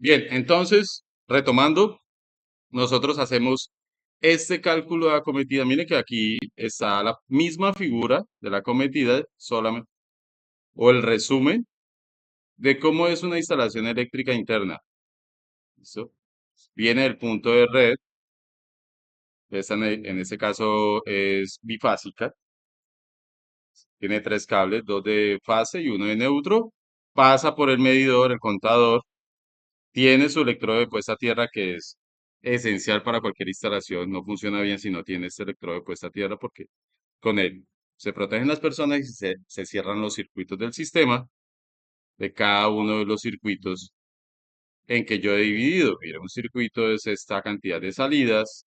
Bien, entonces, retomando, nosotros hacemos este cálculo de acometida. Mire que aquí está la misma figura de la acometida, solamente, o el resumen de cómo es una instalación eléctrica interna. ¿Listo? Viene del punto de red, esta en este caso es bifásica, tiene tres cables, dos de fase y uno de neutro, pasa por el medidor, el contador, tiene su electrodo de puesta a tierra que es esencial para cualquier instalación, no funciona bien si no tiene este electrodo de puesta a tierra porque con él se protegen las personas y se cierran los circuitos del sistema de cada uno de los circuitos en que yo he dividido. Mira, un circuito es esta cantidad de salidas,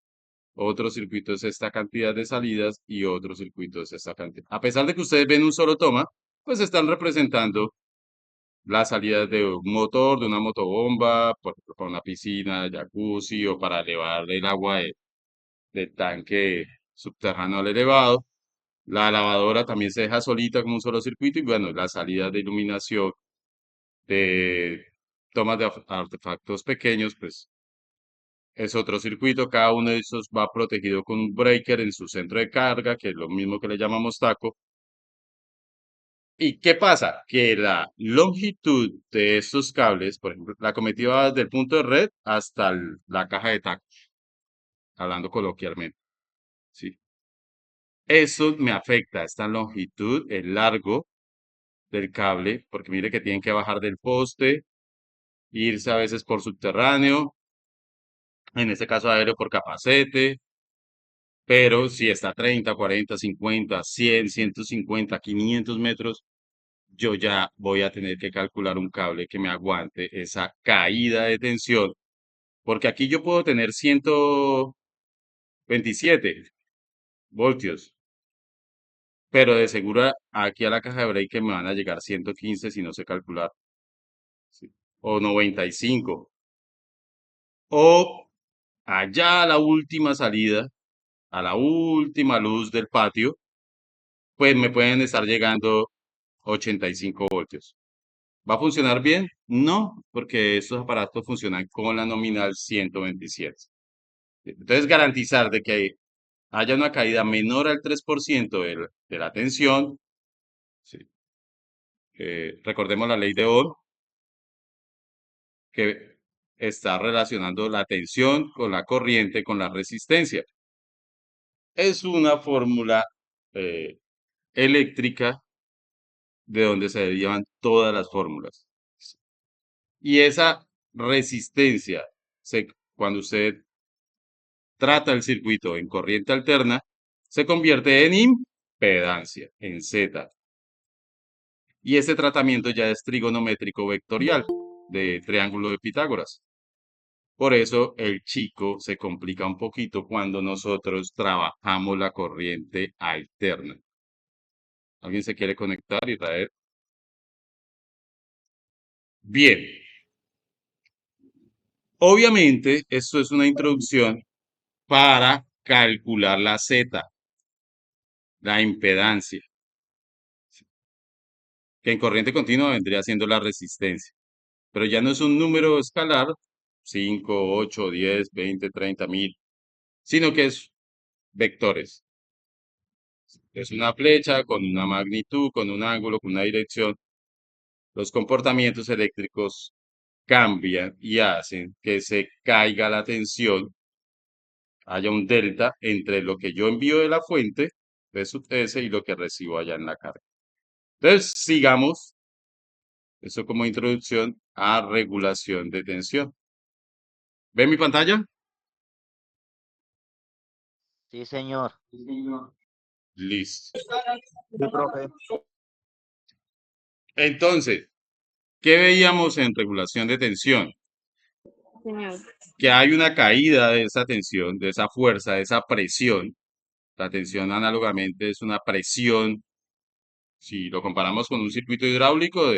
otro circuito es esta cantidad de salidas y otro circuito es esta cantidad. A pesar de que ustedes ven un solo toma, pues están representando las salidas de un motor, de una motobomba, por ejemplo, para una piscina, jacuzzi o para elevar el agua del tanque subterráneo al elevado. La lavadora también se deja solita como un solo circuito y bueno, las salidas de iluminación de tomas de artefactos pequeños, pues es otro circuito. Cada uno de esos va protegido con un breaker en su centro de carga, que es lo mismo que le llamamos taco. ¿Y qué pasa? Que la longitud de estos cables, por ejemplo, la cometida va desde el punto de red hasta la caja de tacos, hablando coloquialmente, ¿sí? Eso me afecta, esta longitud, el largo del cable, porque mire que tienen que bajar del poste, irse a veces por subterráneo, en este caso aéreo por capacete, pero si está 30, 40, 50, 100, 150, 500 metros, yo ya voy a tener que calcular un cable que me aguante esa caída de tensión, porque aquí yo puedo tener 127 voltios, pero de seguro aquí a la caja de break me van a llegar 115 si no sé calcular, ¿sí? O 95, o allá a la última salida, a la última luz del patio, pues me pueden estar llegando 85 voltios. ¿Va a funcionar bien? No, porque estos aparatos funcionan con la nominal 127. Entonces, garantizar de que haya una caída menor al 3% de la tensión, sí. Recordemos la ley de Ohm, que está relacionando la tensión con la corriente, con la resistencia. Es una fórmula eh, eléctrica de donde se derivan todas las fórmulas. Y esa resistencia, cuando usted trata el circuito en corriente alterna, se convierte en impedancia, en Z. Y ese tratamiento ya es trigonométrico vectorial de triángulo de Pitágoras. Por eso el chico se complica un poquito cuando nosotros trabajamos la corriente alterna. ¿Alguien se quiere conectar y traer? Bien, obviamente esto es una introducción para calcular la Z, la impedancia, que en corriente continua vendría siendo la resistencia. Pero ya no es un número escalar, 5, 8, 10, 20, 30, 1000, sino que es vectores. Es una flecha con una magnitud, con un ángulo, con una dirección. Los comportamientos eléctricos cambian y hacen que se caiga la tensión, haya un delta entre lo que yo envío de la fuente, de su TS, y lo que recibo allá en la carga. Entonces, sigamos, eso como introducción a regulación de tensión. ¿Ven mi pantalla? Sí, señor. Listo. Sí, profe. Entonces, ¿qué veíamos en regulación de tensión? Señor. Que hay una caída de esa tensión, de esa fuerza, de esa presión. La tensión análogamente es una presión, si lo comparamos con un circuito hidráulico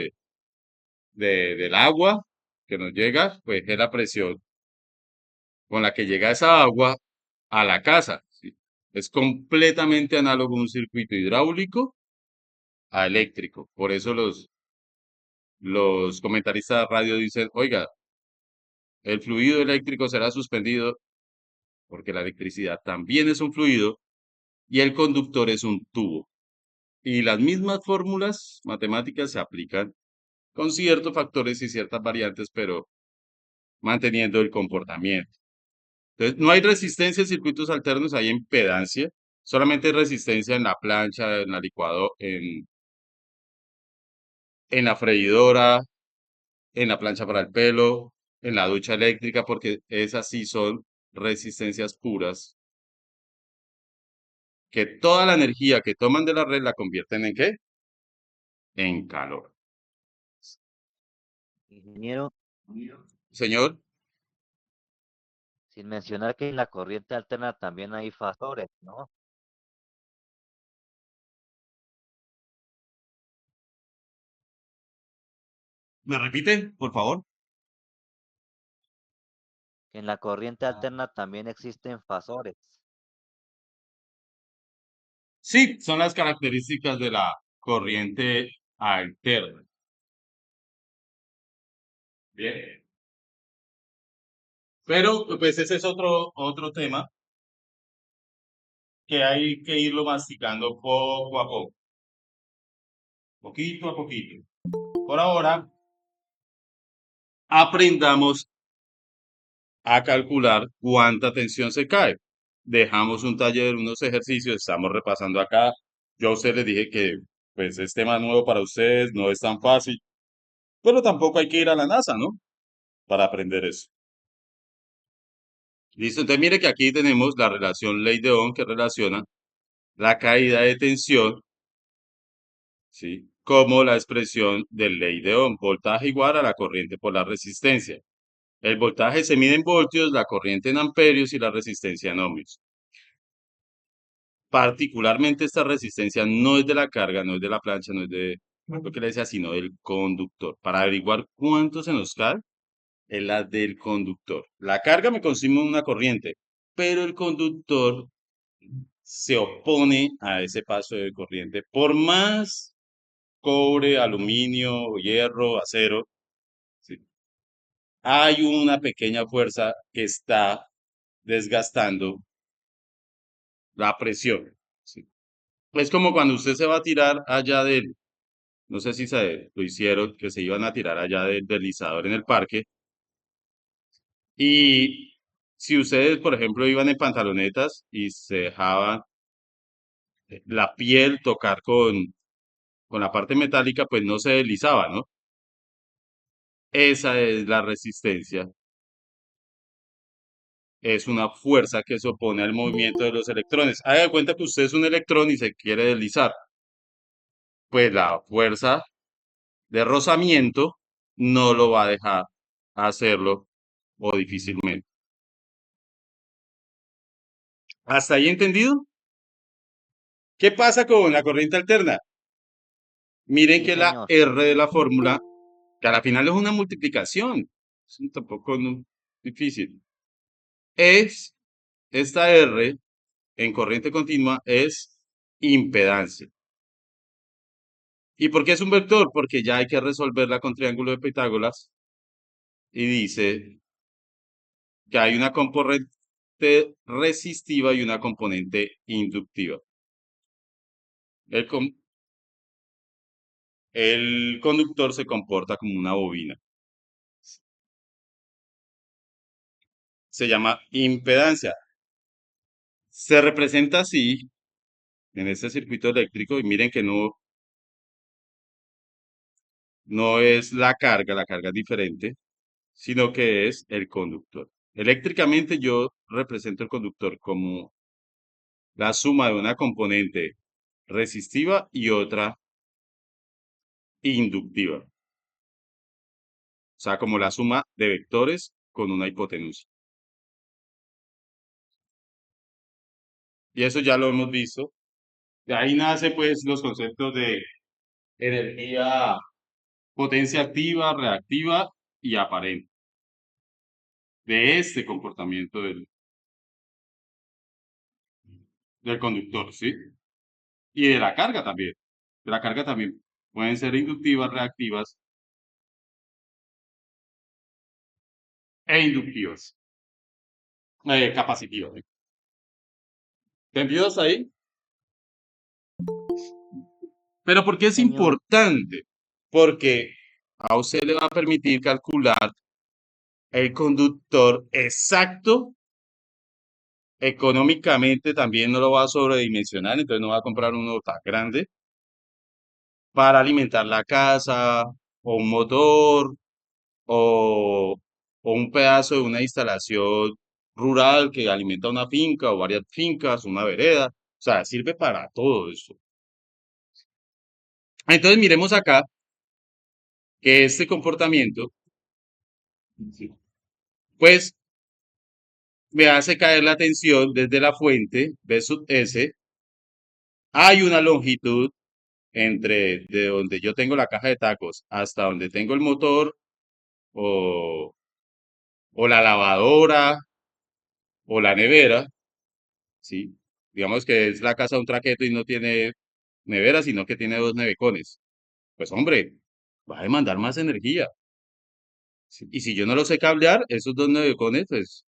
del agua que nos llega, pues es la presión con la que llega esa agua a la casa, ¿sí? Es completamente análogo a un circuito hidráulico a eléctrico. Por eso los comentaristas de radio dicen, oiga, el fluido eléctrico será suspendido porque la electricidad también es un fluido y el conductor es un tubo. Y las mismas fórmulas matemáticas se aplican con ciertos factores y ciertas variantes, pero manteniendo el comportamiento. Entonces, no hay resistencia en circuitos alternos, hay impedancia. Solamente hay resistencia en la plancha, en la licuadora, en la freidora, en la plancha para el pelo, en la ducha eléctrica, porque esas sí son resistencias puras, que toda la energía que toman de la red la convierten ¿en qué? En calor. Ingeniero, Señor, sin mencionar que en la corriente alterna también hay fasores, ¿no? ¿me repite, por favor? Que en la corriente alterna también existen fasores. Sí, son las características de la corriente alterna. Bien. Pero, pues ese es otro tema que hay que irlo masticando poco a poco, poquito a poquito. Por ahora, aprendamos a calcular cuánta tensión se cae. Dejamos un taller, unos ejercicios, estamos repasando acá. Yo a usted les dije que pues es tema nuevo para ustedes, no es tan fácil, pero tampoco hay que ir a la NASA, ¿no? Para aprender eso. Listo, entonces mire que aquí tenemos la relación ley de Ohm que relaciona la caída de tensión, ¿sí? Como la expresión de ley de Ohm, voltaje igual a la corriente por la resistencia. El voltaje se mide en voltios, la corriente en amperios y la resistencia en ohmios. Particularmente esta resistencia no es de la carga, no es de la plancha, no es de lo que le decía, sino del conductor. Para averiguar cuánto se nos cae, es la del conductor. La carga me consume una corriente, pero el conductor se opone a ese paso de corriente. Por más cobre, aluminio, hierro, acero, ¿sí? Hay una pequeña fuerza que está desgastando la presión, ¿sí? Es como cuando usted se va a tirar allá del, no sé si lo hicieron, que se iban a tirar allá del deslizador en el parque, y si ustedes, por ejemplo, iban en pantalonetas y se dejaban la piel tocar con la parte metálica, pues no se deslizaba, ¿no? Esa es la resistencia. Es una fuerza que se opone al movimiento de los electrones. Haga de cuenta que usted es un electrón y se quiere deslizar. Pues la fuerza de rozamiento no lo va a dejar hacerlo o difícilmente. ¿Hasta ahí entendido? ¿Qué pasa con la corriente alterna? Miren Sí, que la señor. R de la fórmula, que al final es una multiplicación, eso tampoco no difícil. Es esta R en corriente continua es impedancia. ¿Y por qué es un vector? Porque ya hay que resolverla con triángulo de Pitágoras y dice que hay una componente resistiva y una componente inductiva. El, el conductor se comporta como una bobina. Se llama impedancia. Se representa así en este circuito eléctrico y miren que no es la carga es diferente, sino que es el conductor. Eléctricamente yo represento el conductor como la suma de una componente resistiva y otra inductiva. O sea, como la suma de vectores con una hipotenusa. Y eso ya lo hemos visto. De ahí nace pues los conceptos de energía, potencia activa, reactiva y aparente. De este comportamiento del conductor, ¿sí? Y de la carga también. De la carga también pueden ser inductivas, reactivas e inductivas, capacitivas. ¿Entendidos ahí? Pero ¿por qué es Señor, importante? Porque a usted le va a permitir calcular el conductor exacto. Económicamente también no lo va a sobredimensionar, entonces no va a comprar uno tan grande para alimentar la casa, o un motor, o, o un pedazo de una instalación rural que alimenta una finca o varias fincas, una vereda. O sea, sirve para todo eso. Entonces miremos acá que este comportamiento, pues, me hace caer la tensión desde la fuente, B sub S. Hay una longitud entre de donde yo tengo la caja de tacos hasta donde tengo el motor o, o la lavadora o la nevera, ¿sí? Digamos que es la casa de un traqueto y no tiene nevera, sino que tiene dos nevecones. Pues hombre, va a demandar más energía. ¿Sí? Y si yo no lo sé cablear, esos dos nevecones, pues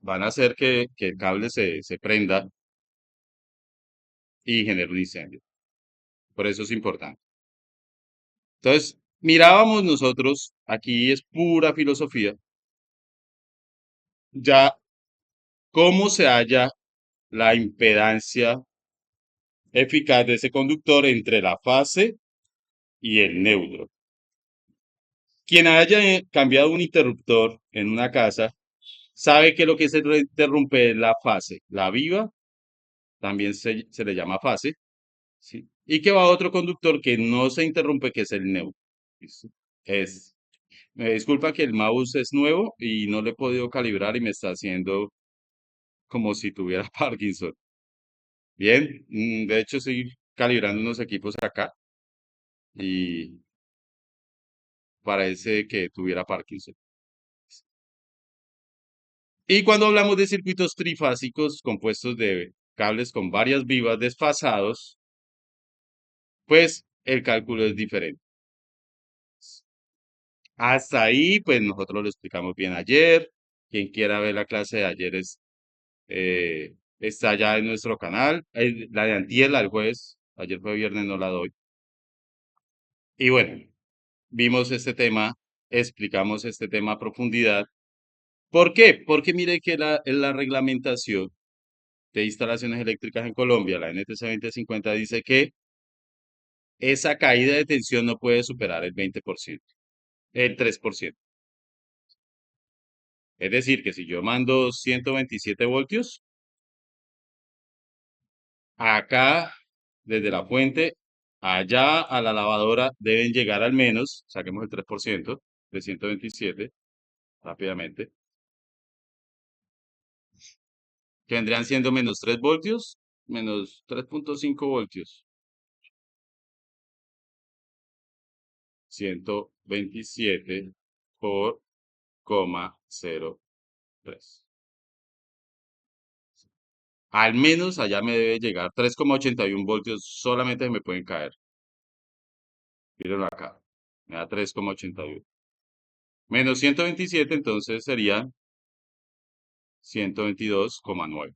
van a hacer que el cable se prenda y genere un incendio. Por eso es importante. Entonces, mirábamos nosotros, aquí es pura filosofía, ya cómo se halla la impedancia eficaz de ese conductor entre la fase y el neutro. Quien haya cambiado un interruptor en una casa sabe que lo que se interrumpe es la fase. La viva también se le llama fase, ¿sí? Y que va otro conductor que no se interrumpe, que es el neutro. ¿Listo? Es, Me disculpa que el mouse es nuevo y no lo he podido calibrar y me está haciendo como si tuviera Parkinson. Bien, de hecho estoy calibrando unos equipos acá y parece que tuviera Parkinson. Y cuando hablamos de circuitos trifásicos compuestos de cables con varias vivas desfasados, pues el cálculo es diferente. Hasta ahí, pues nosotros lo explicamos bien ayer. Quien quiera ver la clase de ayer está ya en nuestro canal. La de antier, la del jueves. Ayer fue viernes, no la doy. Y bueno, vimos este tema, explicamos este tema a profundidad. ¿Por qué? Porque mire que en la reglamentación de instalaciones eléctricas en Colombia, la NTC 2050, dice que esa caída de tensión no puede superar el 20%, el 3%. Es decir, que si yo mando 127 voltios, acá, desde la fuente, allá a la lavadora deben llegar al menos, saquemos el 3% de 127 rápidamente, que vendrían siendo menos 3 voltios, menos 3,5 voltios. 127 por 0,03. Al menos allá me debe llegar 3,81 voltios, solamente me pueden caer. Mírenlo acá, me da 3,81. Menos 127, entonces serían 122,9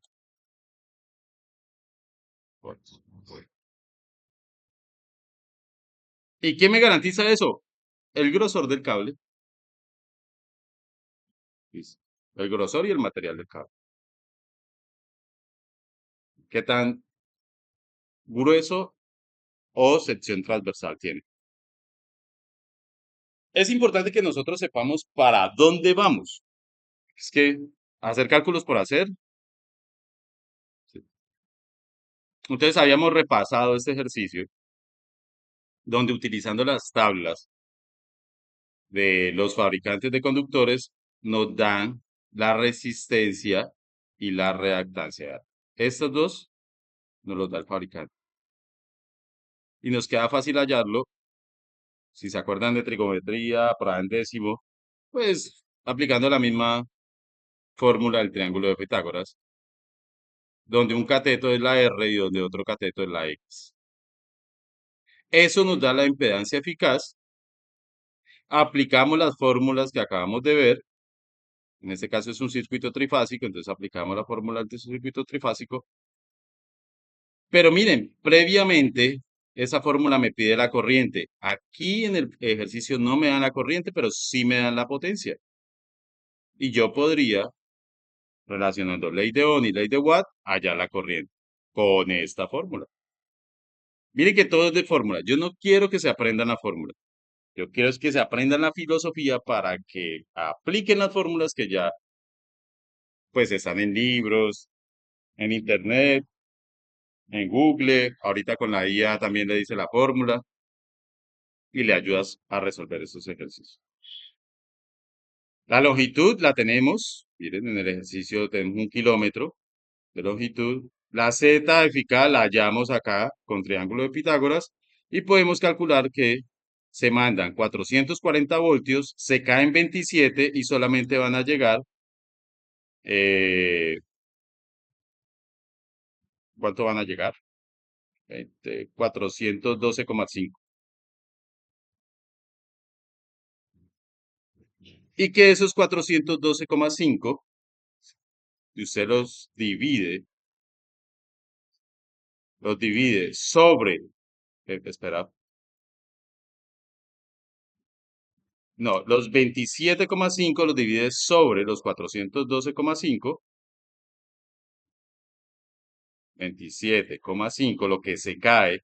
voltios. ¿Y quién me garantiza eso? El grosor del cable. ¿Listo? El grosor y el material del cable. ¿Qué tan grueso o sección transversal tiene? Es importante que nosotros sepamos para dónde vamos. Es que hacer cálculos por hacer. Sí. Entonces habíamos repasado este ejercicio donde utilizando las tablas de los fabricantes de conductores nos dan la resistencia y la reactancia. Estos dos nos los da el fabricante. Y nos queda fácil hallarlo, si se acuerdan de trigonometría, para en décimo, pues aplicando la misma fórmula del triángulo de Pitágoras, donde un cateto es la R y donde otro cateto es la X. Eso nos da la impedancia eficaz aplicamos las fórmulas que acabamos de ver. En este caso es un circuito trifásico, entonces aplicamos la fórmula de ese circuito trifásico. Pero miren, previamente esa fórmula me pide la corriente. Aquí en el ejercicio no me dan la corriente, pero sí me dan la potencia. Y yo podría, relacionando ley de Ohm y ley de Watt, hallar la corriente con esta fórmula. Miren que todo es de fórmula. Yo no quiero que se aprendan la fórmula. Yo quiero es que se aprendan la filosofía para que apliquen las fórmulas que ya pues están en libros, en internet, en Google. Ahorita con la IA también le dice la fórmula y le ayudas a resolver esos ejercicios. La longitud la tenemos, miren, en el ejercicio tenemos 1 kilómetro de longitud. La z eficaz la hallamos acá con triángulo de Pitágoras y podemos calcular que se mandan 440 voltios, se caen 27 y solamente van a llegar, ¿cuánto van a llegar? 412,5. Y que esos 412,5, si usted los divide sobre, espera, no, los 27,5 los divide sobre los 412,5, 27,5, lo que se cae,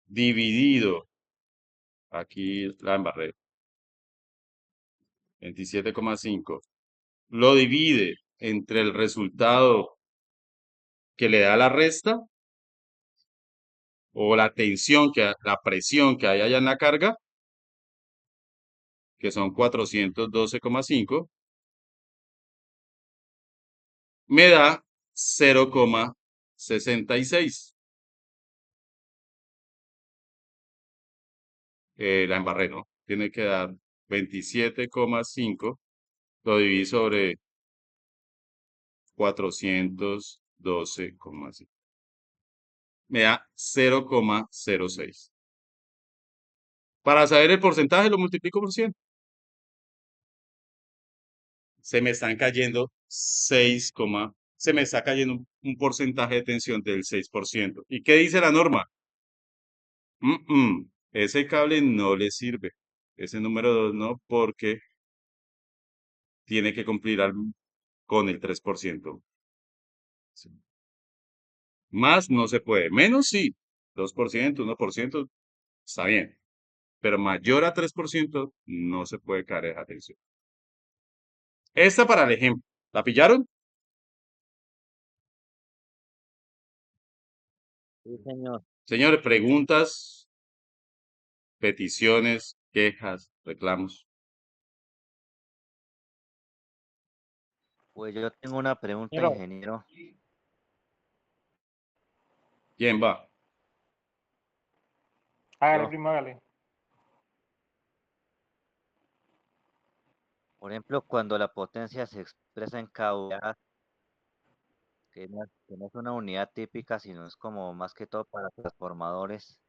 dividido, aquí la embarré, 27,5, lo divide entre el resultado que le da la resta o la tensión, la presión que hay allá en la carga, que son 412,5, me da 0,66. La embarré, ¿no? Tiene que dar 27,5, lo dividí sobre 412,5. Me da 0,06. Para saber el porcentaje lo multiplico por 100. Se me están cayendo se me está cayendo un porcentaje de tensión del 6%. ¿Y qué dice la norma? Ese cable no le sirve. Ese número 2 no, porque tiene que cumplir con el 3%. Sí. Más no se puede. Menos sí. 2%, 1%, está bien. Pero mayor a 3% no se puede caer esa tensión. Esta para el ejemplo. ¿La pillaron? Sí, señor. Señores, preguntas, peticiones, quejas, reclamos. Pues yo tengo una pregunta, Pero, ingeniero. ¿Quién va? hágale, Yo, primo, hágale. por ejemplo, cuando la potencia se expresa en kW, que no es una unidad típica, sino es como más que todo para transformadores.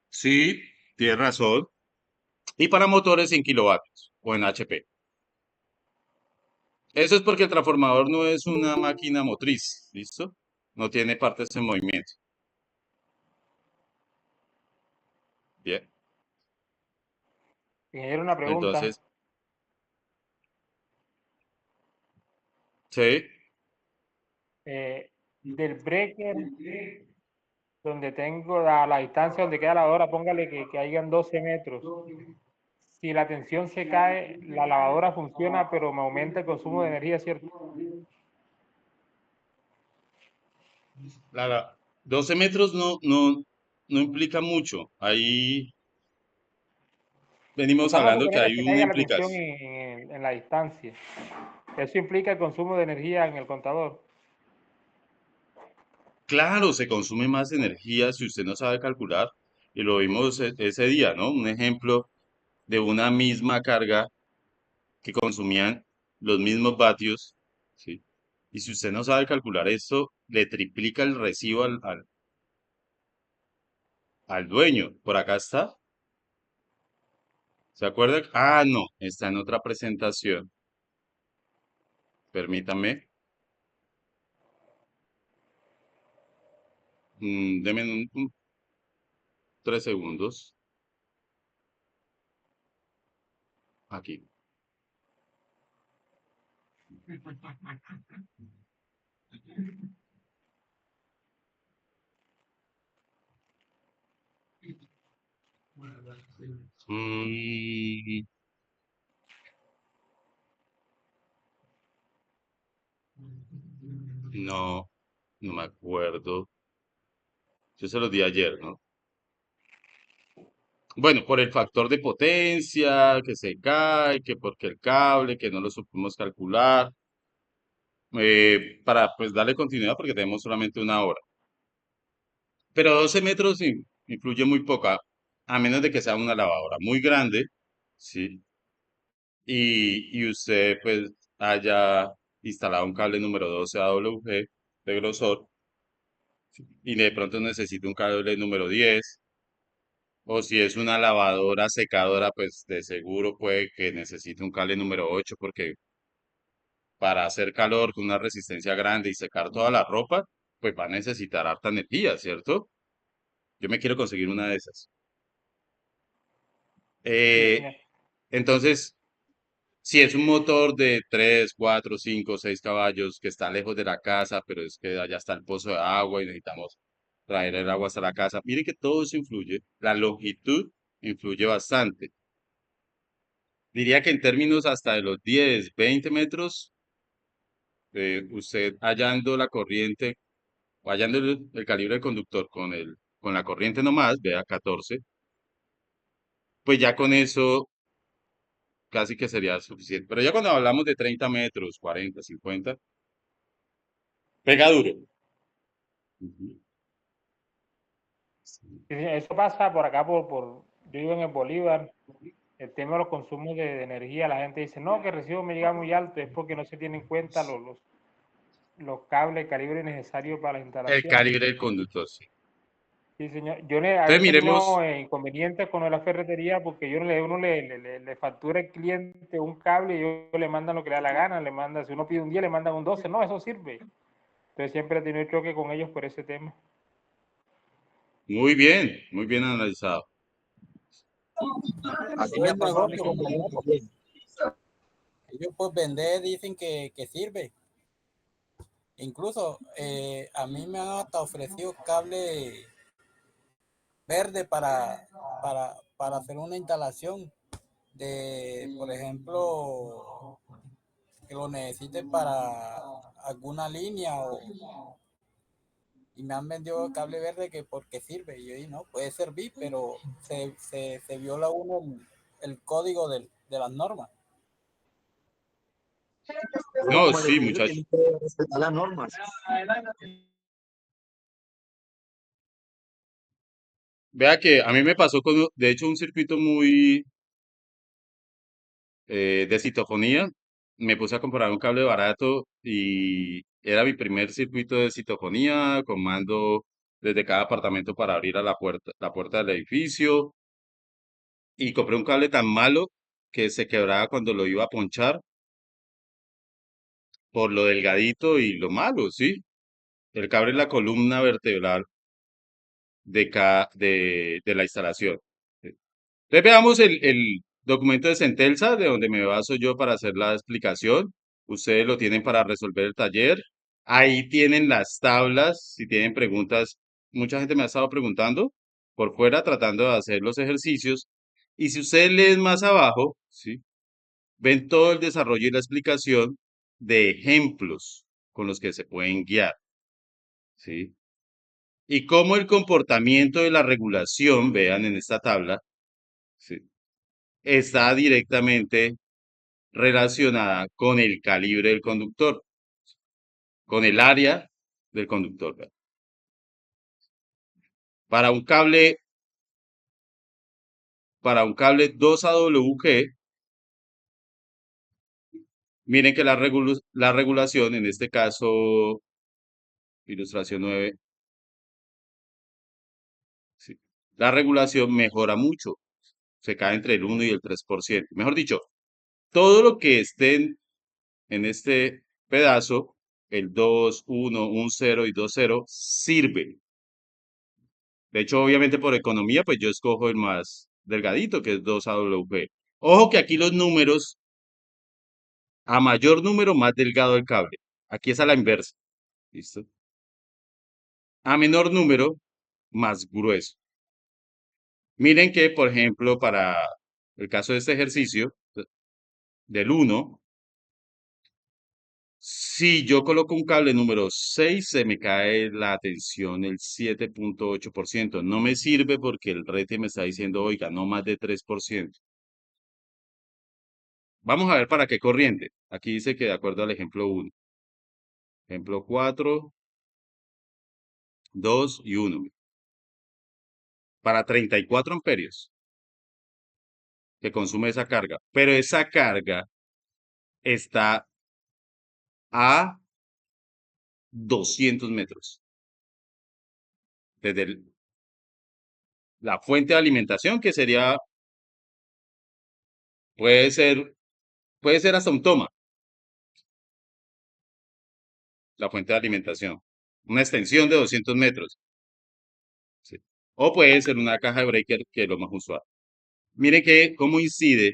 Sí, tienes razón. Y para motores en kilovatios o en HP. Eso es porque el transformador no es una máquina motriz, ¿listo? No tiene partes en movimiento. Bien. Ingeniero, una pregunta. Entonces, sí. Del breaker, donde tengo la distancia donde queda la lavadora, póngale que hayan 12 metros. Si la tensión se cae, la lavadora funciona, pero me aumenta el consumo de energía, ¿cierto? 12 metros no implica mucho. Ahí venimos Vamos a hablando que suponer hay que una caiga la tensión implicación. en la distancia. Eso implica el consumo de energía en el contador. Claro, se consume más energía si usted no sabe calcular. Y lo vimos ese día, ¿no? Un ejemplo de una misma carga que consumían los mismos vatios, ¿sí? Y si usted no sabe calcular esto, le triplica el recibo al dueño. Por acá está. ¿Se acuerda? Ah, no, está en otra presentación. Permítame. Deme 3 segundos. Aquí. Mm, no, no me acuerdo. Yo se lo di ayer, ¿no? Bueno, por el factor de potencia, que se cae, que porque el cable, que no lo supimos calcular, para pues darle continuidad porque tenemos solamente una hora. Pero 12 metros influye muy poca, a menos de que sea una lavadora muy grande, ¿sí? Y usted pues haya instalado un cable número 12 AWG de grosor y de pronto necesite un cable número 10, o si es una lavadora secadora, pues de seguro puede que necesite un cable número 8 porque para hacer calor con una resistencia grande y secar toda la ropa, pues va a necesitar harta energía, ¿cierto? Yo me quiero conseguir una de esas. Sí, Eh, señor. entonces, si es un motor de 3, 4, 5, 6 caballos que está lejos de la casa, pero es que allá está el pozo de agua y necesitamos traer el agua hasta la casa, mire que todo eso influye. La longitud influye bastante. Diría que en términos hasta de los 10, 20 metros, usted hallando la corriente, o hallando el calibre del conductor con la corriente nomás, vea 14, pues ya con eso casi que sería suficiente. Pero ya cuando hablamos de 30 metros, 40, 50, pega duro. Ujú. Sí. Sí, señor. Eso pasa por acá, yo vivo en el Bolívar, el tema de los consumos de energía, la gente dice, no, que el recibo me llega muy alto, es porque no se tienen en cuenta los cables, el calibre necesario para las El instalaciones. calibre del conductor, sí. Sí, señor. A Entonces veces miremos, tenemos inconvenientes con la ferretería porque uno le factura al cliente un cable y ellos le mandan lo que le da la gana, le mandan, si uno pide un 10, le mandan un 12, no, eso sirve. Entonces siempre he tenido choque con ellos por ese tema. muy bien analizado. Así me ha pasado a mí con el también. Ellos pues vender dicen que sirve. Incluso a mí me han hasta ofrecido cable verde para hacer una instalación de, por ejemplo, que lo necesite para alguna línea y me han vendido cable verde que porque sirve. Y yo dije, no, puede servir, pero se viola uno el código de las normas. No, Como el sí, edificio muchachos. tiene que respetar las normas. Vea que a mí me pasó de hecho, un circuito muy de citofonía. Me puse a comprar un cable barato y era mi primer circuito de citofonía, con mando desde cada apartamento para abrir a la puerta del edificio. Y compré un cable tan malo que se quebraba cuando lo iba a ponchar por lo delgadito y lo malo, ¿sí? El cable es la columna vertebral de la instalación. Entonces veamos el documento de Centelsa, de donde me baso yo para hacer la explicación. Ustedes lo tienen para resolver el taller. Ahí tienen las tablas. Si tienen preguntas, mucha gente me ha estado preguntando por fuera tratando de hacer los ejercicios. Y si ustedes leen más abajo, ¿sí? Ven todo el desarrollo y la explicación de ejemplos con los que se pueden guiar, ¿sí? Y cómo el comportamiento de la regulación, vean en esta tabla, ¿sí? Está directamente relacionada con el calibre del conductor, con el área del conductor. Para un cable, para un cable 2AWG, miren que la regulación, en este caso, ilustración 9, sí, la regulación mejora mucho. Se cae entre el 1 y el 3%. Mejor dicho, todo lo que esté en este pedazo, el 2, 1, un 0 y 2, 0, sirve. De hecho, obviamente por economía, pues yo escojo el más delgadito, que es 2AWG. Ojo que aquí los números, a mayor número, más delgado el cable. Aquí es a la inversa. ¿Listo? A menor número, más grueso. Miren que, por ejemplo, para el caso de este ejercicio, del 1, si yo coloco un cable número 6, se me cae la tensión el 7.8%. No me sirve porque el rete me está diciendo, oiga, no más de 3%. Vamos a ver para qué corriente. Aquí dice que de acuerdo al ejemplo 1. Ejemplo 4, 2 y 1. Para 34 amperios que consume esa carga. Pero esa carga está a 200 metros. Desde la fuente de alimentación, que sería, puede ser hasta un toma, la fuente de alimentación. Una extensión de 200 metros. ¿Sí? O puede ser una caja de breaker, que es lo más usual. Miren que cómo incide.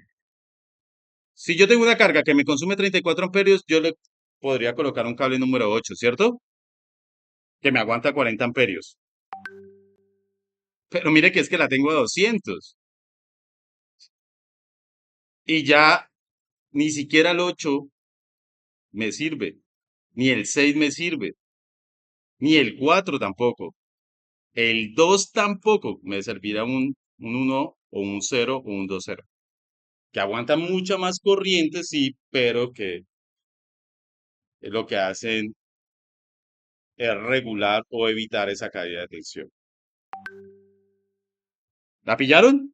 Si yo tengo una carga que me consume 34 amperios, yo le podría colocar un cable número 8, ¿cierto? Que me aguanta 40 amperios. Pero mire que es que la tengo a 200. Y ya ni siquiera el 8 me sirve. Ni el 6 me sirve. Ni el 4 tampoco. El 2 tampoco. Me servirá un 1 o un 0 o un 2-0. Que aguanta mucha más corriente, sí, pero que lo que hacen es regular o evitar esa caída de tensión. ¿La pillaron?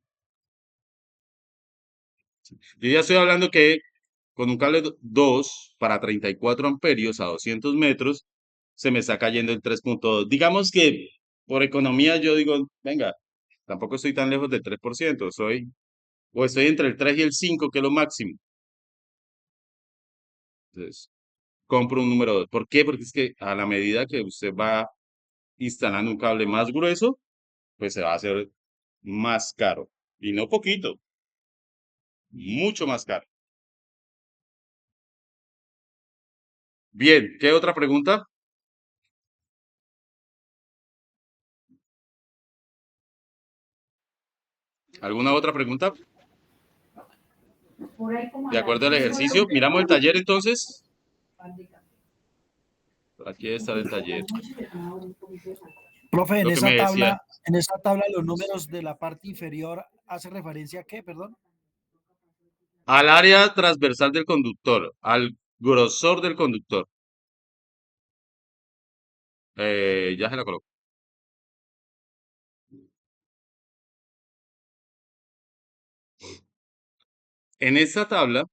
Yo ya estoy hablando que con un cable 2 para 34 amperios a 200 metros, se me está cayendo el 3.2. Digamos que por economía yo digo, venga, tampoco estoy tan lejos del 3%, o estoy entre el 3 y el 5, que es lo máximo. Entonces, compro un número 2. ¿Por qué? Porque es que a la medida que usted va instalando un cable más grueso, pues se va a hacer más caro. Y no poquito, mucho más caro. Bien, ¿qué otra pregunta? ¿Alguna otra pregunta? De acuerdo al ejercicio, miramos el taller entonces. Aquí está el taller. Profe, Lo que me decía, en esa tabla los números de la parte inferior hace referencia a qué, perdón. al área transversal del conductor, al grosor del conductor. Ya se la coloco. En esta tabla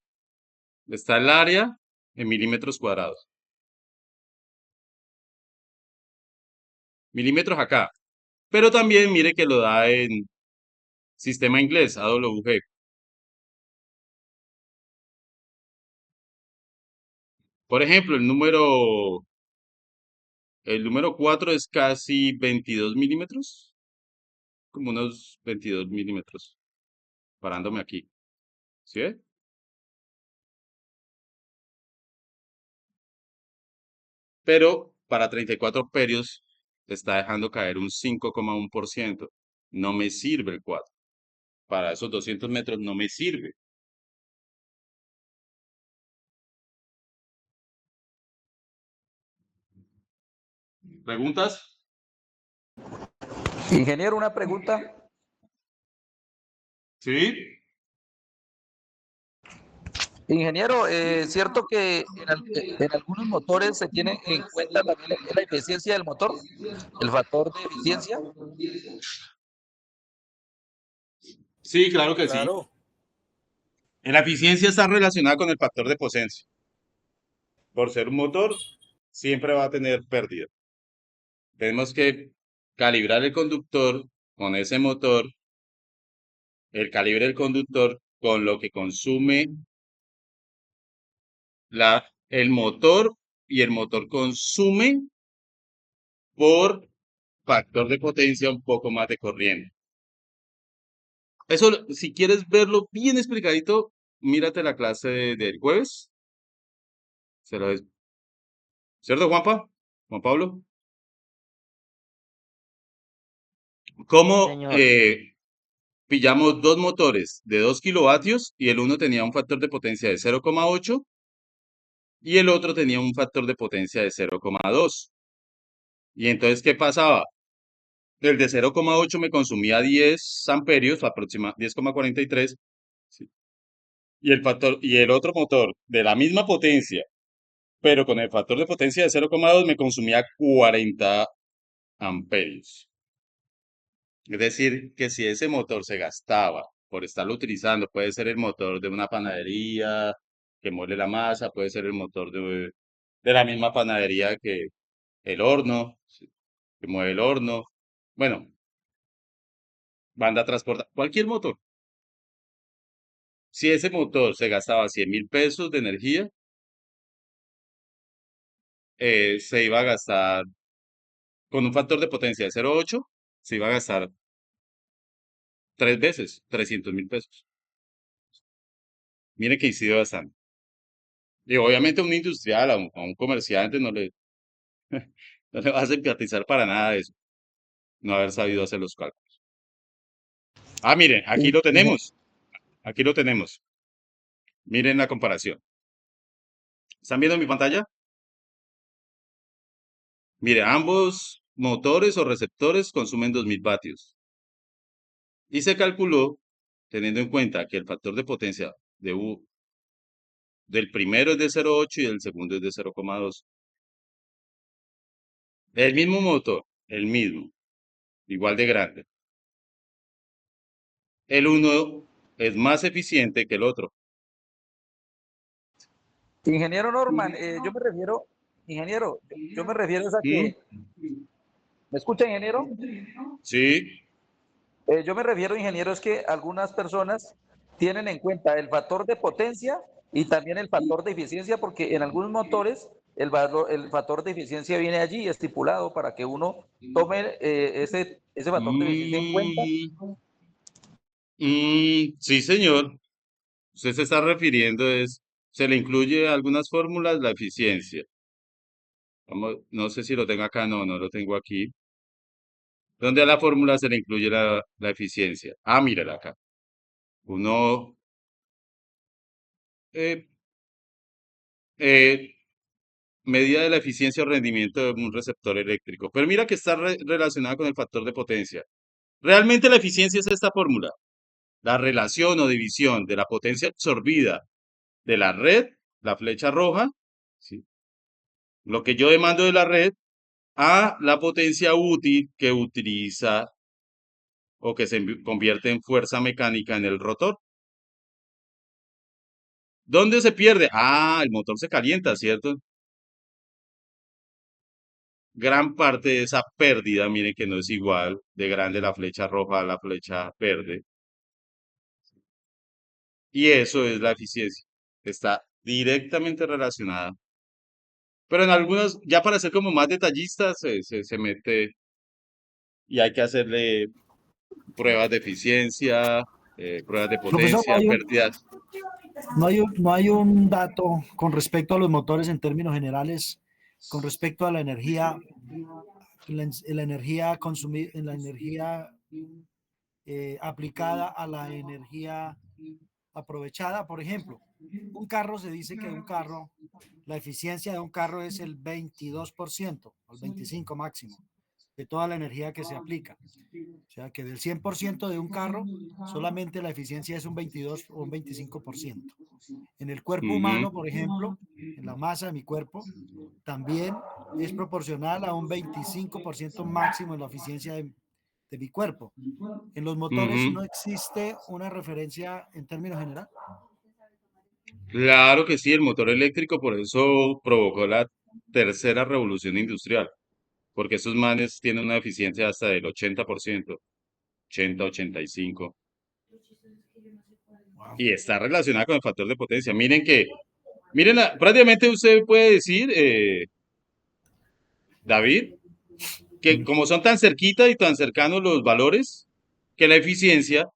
está el área en milímetros cuadrados. Milímetros acá. Pero también mire que lo da en sistema inglés, AWG. Por ejemplo, el número 4 es casi 22 milímetros. Como unos 22 milímetros. Parándome aquí. ¿Sí ve? Pero para 34 amperios está dejando caer un 5,1%. No me sirve el 4. Para esos 200 metros no me sirve. ¿Preguntas? Ingeniero, una pregunta. ¿Sí? Ingeniero, ¿es cierto que en algunos motores se tiene en cuenta también la eficiencia del motor? ¿El factor de eficiencia? Sí, claro que sí. Claro. La eficiencia está relacionada con el factor de potencia. Por ser un motor, siempre va a tener pérdida. Tenemos que calibrar el conductor con ese motor, el calibre del conductor, con lo que consume el motor, y el motor consume por factor de potencia un poco más de corriente. Eso, si quieres verlo bien explicadito, mírate la clase del jueves. Se lo des- ¿Cierto, Juanpa? Juan Pablo. ¿Cómo Señor, pillamos dos motores de 2 kilovatios y el uno tenía un factor de potencia de 0,8 y el otro tenía un factor de potencia de 0,2? Y entonces, ¿qué pasaba? El de 0,8 me consumía 10 amperios, 10,43, ¿sí? Y el otro motor de la misma potencia, pero con el factor de potencia de 0,2 me consumía 40 amperios. Es decir, que si ese motor se gastaba por estarlo utilizando, puede ser el motor de una panadería que muele la masa, puede ser el motor de la misma panadería que el horno, ¿sí? Que mueve el horno. Bueno, banda transporta, cualquier motor. Si ese motor se gastaba 100.000 pesos de energía, se iba a gastar, con un factor de potencia de 0,8, se iba a gastar 3 veces, 300.000 pesos. Mire que incidió bastante. Y obviamente a un industrial, a un comerciante, no le va a simpatizar para nada de eso, no haber sabido hacer los cálculos. Ah, miren, aquí In- lo ine- tenemos, aquí lo tenemos. Miren la comparación. ¿Están viendo mi pantalla? Mire, ambos motores o receptores consumen 2.000 vatios. Y se calculó, teniendo en cuenta que el factor de potencia del primero es de 0,8 y del segundo es de 0,2. El mismo motor, el mismo, igual de grande. El uno es más eficiente que el otro. Ingeniero Norman, yo me refiero, ingeniero, yo me refiero es a ¿Mm? que, ¿me escucha, ingeniero? Sí. Yo me refiero, ingeniero, es que algunas personas tienen en cuenta el factor de potencia y también el factor de eficiencia, porque en algunos motores el factor de eficiencia viene allí estipulado para que uno tome ese factor de eficiencia en cuenta. Mm, sí, señor. Usted se está refiriendo se le incluye a algunas fórmulas la eficiencia. No sé si lo tengo acá, no lo tengo aquí. ¿Dónde a la fórmula se le incluye la eficiencia? Ah, mírala acá. Uno, eh, eh, medida de la eficiencia o rendimiento de un receptor eléctrico. Pero mira que está relacionada con el factor de potencia. Realmente la eficiencia es esta fórmula. La relación o división de la potencia absorbida de la red, la flecha roja, ¿sí? Lo que yo demando de la red, a la potencia útil que utiliza o que se convierte en fuerza mecánica en el rotor. ¿Dónde se pierde? Ah, el motor se calienta, ¿cierto? Gran parte de esa pérdida, mire que no es igual de grande la flecha roja a la flecha verde. Y eso es la eficiencia. Está directamente relacionada. Pero en algunos, ya para ser como más detallistas, se mete y hay que hacerle pruebas de eficiencia, pruebas de Profesor, potencia, pérdidas. no hay un dato con respecto a los motores en términos generales, con respecto a la energía, en la energía consumida, en la energía aplicada a la energía aprovechada. Por ejemplo, un carro, se dice que un carro, la eficiencia de un carro es el 22%, el 25% máximo, de toda la energía que se aplica. O sea que del 100% de un carro, solamente la eficiencia es un 22 o un 25%. En el cuerpo Ujú, humano, por ejemplo, en la masa de mi cuerpo, también es proporcional a un 25% máximo en la eficiencia de mi cuerpo. En los motores ujú. no existe una referencia en términos general. Claro que sí, el motor eléctrico por eso provocó la tercera revolución industrial, porque esos manes tienen una eficiencia hasta del 80%. 80, 85. Wow. Y está relacionada con el factor de potencia. Miren, prácticamente usted puede decir, David, que como son tan cerquita y tan cercanos los valores, que la eficiencia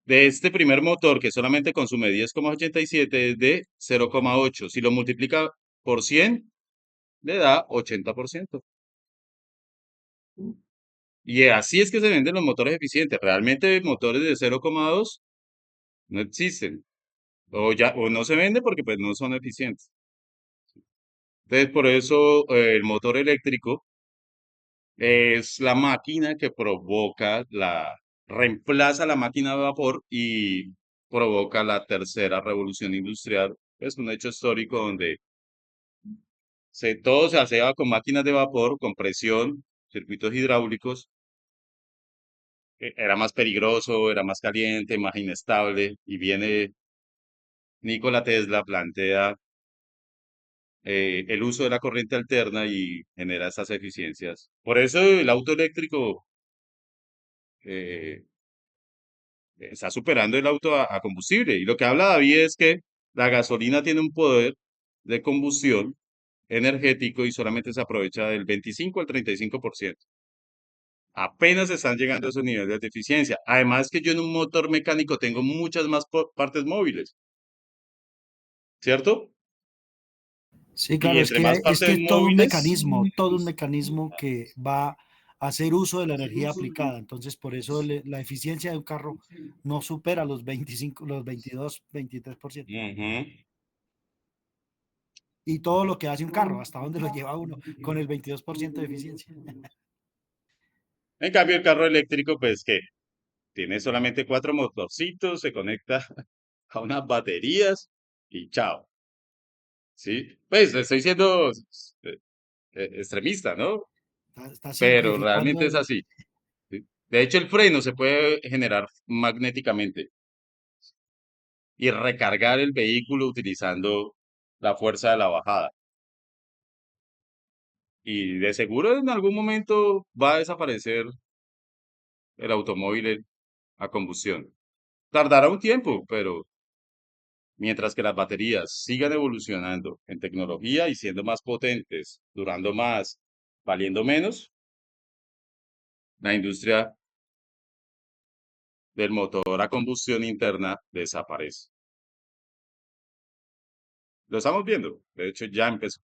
de este primer motor, que solamente consume 10,87, es de 0,8. Si lo multiplica por 100, le da 80%. Y así es que se venden los motores eficientes. Realmente motores de 0,2 no existen. O no se venden porque pues no son eficientes. Entonces, por eso el motor eléctrico es la máquina que reemplaza la máquina de vapor y provoca la tercera revolución industrial. Es un hecho histórico donde todo se hacía con máquinas de vapor, con presión, circuitos hidráulicos. Era más peligroso, era más caliente, más inestable. Y viene Nikola Tesla, plantea el uso de la corriente alterna y genera estas eficiencias. Por eso el auto eléctrico eh, está superando el auto a combustible. Y lo que habla David es que la gasolina tiene un poder de combustión energético y solamente se aprovecha del 25 al 35%. Apenas están llegando a esos niveles de eficiencia. Además que yo en un motor mecánico tengo muchas más partes móviles, ¿cierto? Sí, Y claro, entre más es que partes es móviles, todo un mecanismo que va a hacer uso de la energía aplicada. Entonces, por eso la eficiencia de un carro no supera los 25, los 22, 23%. ujú. Y todo lo que hace un carro, hasta dónde lo lleva uno con el 22% de eficiencia. En cambio, el carro eléctrico, pues que tiene solamente 4 motorcitos, se conecta a unas baterías y chao. ¿Sí? Pues le estoy siendo extremista, ¿no? Está Pero simplificando realmente es así. ¿Sí? De hecho, el freno se puede generar magnéticamente y recargar el vehículo utilizando la fuerza de la bajada. Y de seguro en algún momento va a desaparecer el automóvil a combustión. Tardará un tiempo, pero mientras que las baterías sigan evolucionando en tecnología y siendo más potentes, durando más, valiendo menos, la industria del motor a combustión interna desaparece. Lo estamos viendo. De hecho, ya empezó.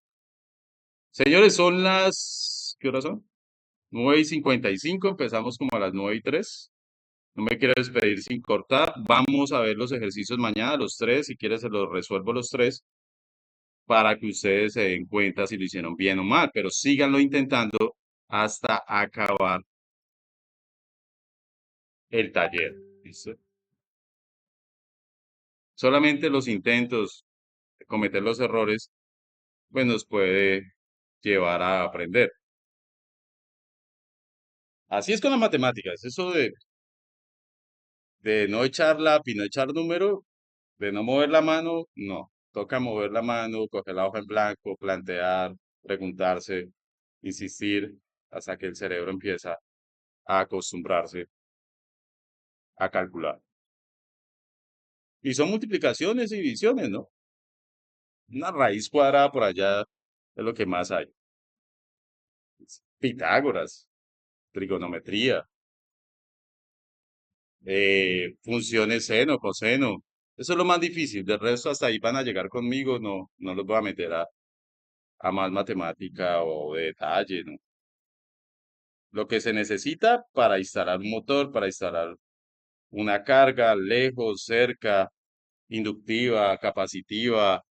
Señores, son ¿qué horas son? 9:55. Empezamos como a las 9:03. No me quiero despedir sin cortar. Vamos a ver los ejercicios mañana, los tres. Si quieres, se los resuelvo los tres para que ustedes se den cuenta si lo hicieron bien o mal. Pero síganlo intentando hasta acabar el taller. ¿Listo? Solamente los intentos de cometer los errores, pues nos puede llevar a aprender. Así es con las matemáticas. Eso de no echar lápiz, no echar número, de no mover la mano, no. Toca mover la mano, coger la hoja en blanco, plantear, preguntarse, insistir, hasta que el cerebro empieza a acostumbrarse a calcular. Y son multiplicaciones y divisiones, ¿no? Una raíz cuadrada por allá es lo que más hay. Pitágoras, trigonometría, funciones seno, coseno. Eso es lo más difícil. Del resto, hasta ahí van a llegar conmigo. No los voy a meter a más matemática o de detalle, ¿no? Lo que se necesita para instalar un motor, para instalar una carga, lejos, cerca, inductiva, capacitiva,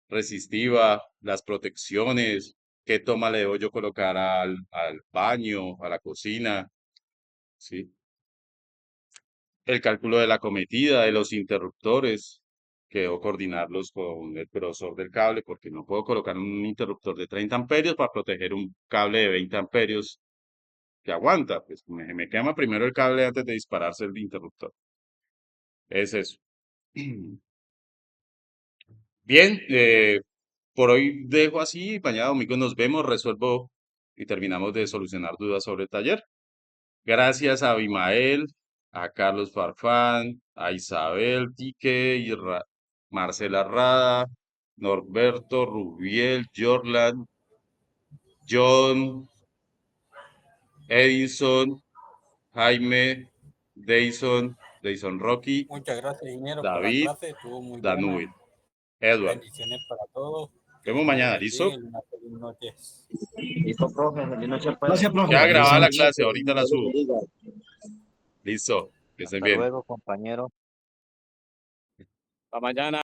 resistiva, las protecciones, qué toma le debo yo colocar al baño, a la cocina, ¿sí? El cálculo de la cometida, de los interruptores, que debo coordinarlos con el grosor del cable, porque no puedo colocar un interruptor de 30 amperios para proteger un cable de 20 amperios que aguanta, pues me quema primero el cable antes de dispararse el interruptor. Es eso. Bien, por hoy dejo así, mañana domingo nos vemos, resuelvo y terminamos de solucionar dudas sobre el taller. Gracias a Abimael, a Carlos Farfán, a Isabel Tique, y Marcela Rada, Norberto, Rubiel, Jorlan, John, Edison, Jaime, Deison Rocky, Muchas gracias, ingeniero, por la David, clase. Estuvo muy Danubio, buena. Edward. Bendiciones para todos. Que Vemos Dios me mañana, los ¿listo? bendiga y una feliz noche. Listo, profe. Feliz noche, pues. Gracias, profe. Ya grabada la Bendiciones. clase, ahorita la subo. Listo, que estén Hasta bien. luego, compañero. Para mañana.